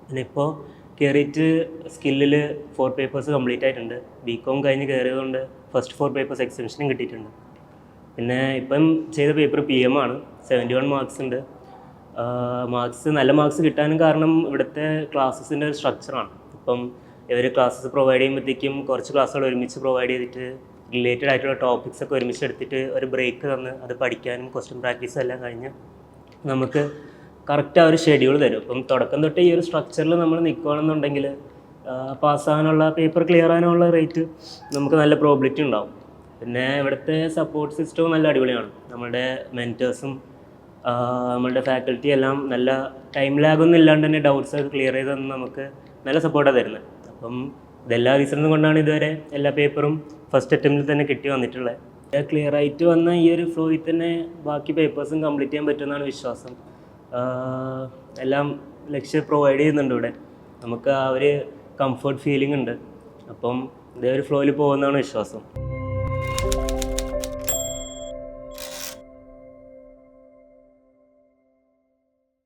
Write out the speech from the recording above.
പിന്നെ ഇപ്പോൾ കയറിയിട്ട് സ്കില്ലിൽ 4 പേപ്പേഴ്സ് കംപ്ലീറ്റ് ആയിട്ടുണ്ട്. ബികോം കഴിഞ്ഞ് കയറിയതുകൊണ്ട് ഫസ്റ്റ് 4 പേപ്പേഴ്സ് എക്സ്റ്റൻഷനും കിട്ടിയിട്ടുണ്ട്. പിന്നെ ഇപ്പം ചെയ്ത പേപ്പർ PM ആണ്. 71 മാർക്സ് ഉണ്ട്. നല്ല മാർക്സ് കിട്ടാനും കാരണം ഇവിടുത്തെ ക്ലാസ്സസിൻ്റെ ഒരു സ്ട്രക്ചറാണ്. ഇപ്പം ഇവർ ക്ലാസ്സസ് പ്രൊവൈഡ് ചെയ്യുമ്പോഴത്തേക്കും കുറച്ച് ക്ലാസ്സുകൾ ഒരുമിച്ച് പ്രൊവൈഡ് ചെയ്തിട്ട് റിലേറ്റഡ് ആയിട്ടുള്ള ടോപ്പിക്സ് ഒക്കെ ഒരുമിച്ച് എടുത്തിട്ട് ഒരു ബ്രേക്ക് തന്ന് അത് പഠിക്കാനും ക്വസ്റ്റ്യൻ പ്രാക്ടീസും എല്ലാം കഴിഞ്ഞ് നമുക്ക് കറക്റ്റ് ആ ഒരു ഷെഡ്യൂൾ തരും. ഇപ്പം തുടക്കം തൊട്ട് ഈ ഒരു സ്ട്രക്ചറിൽ നമ്മൾ നിൽക്കുകയാണെന്നുണ്ടെങ്കിൽ പാസ്സാകാനുള്ള പേപ്പർ ക്ലിയർ ആകാനുള്ള റേറ്റ് നമുക്ക് നല്ല പ്രോബിലിറ്റി ഉണ്ടാവും. പിന്നെ ഇവിടുത്തെ സപ്പോർട്ട് സിസ്റ്റവും നല്ല അടിപൊളിയാണ്. നമ്മുടെ മെൻറ്റേഴ്സും നമ്മളുടെ ഫാക്കൽറ്റി എല്ലാം നല്ല ടൈം ലാഗൊന്നും ഇല്ലാണ്ട് തന്നെ ഡൗട്ട്സൊക്കെ ക്ലിയർ ചെയ്ത് തന്ന് നമുക്ക് നല്ല സപ്പോർട്ടാണ് തരുന്നത്. അപ്പം ഇതെല്ലാ റീസണും കൊണ്ടാണ് ഇതുവരെ എല്ലാ പേപ്പറും ഫസ്റ്റ് അറ്റംപ്റ്റിൽ തന്നെ കിട്ടി വന്നിട്ടുള്ളത്. ക്ലിയർ ആയിട്ട് വന്ന ഈ ഒരു ഫ്ലോയിൽ തന്നെ ബാക്കി പേപ്പേഴ്സും കംപ്ലീറ്റ് ചെയ്യാൻ പറ്റുമെന്നാണ് വിശ്വാസം. എല്ലാം ലക്ഷ്യം പ്രൊവൈഡ് ചെയ്യുന്നുണ്ട് ഇവിടെ. നമുക്ക് ആ ഒരു കംഫർട്ട് ഫീലിംഗ് ഉണ്ട്. അപ്പം ഇതേ ഒരു ഫ്ലോയിൽ പോകുമെന്നാണ് വിശ്വാസം.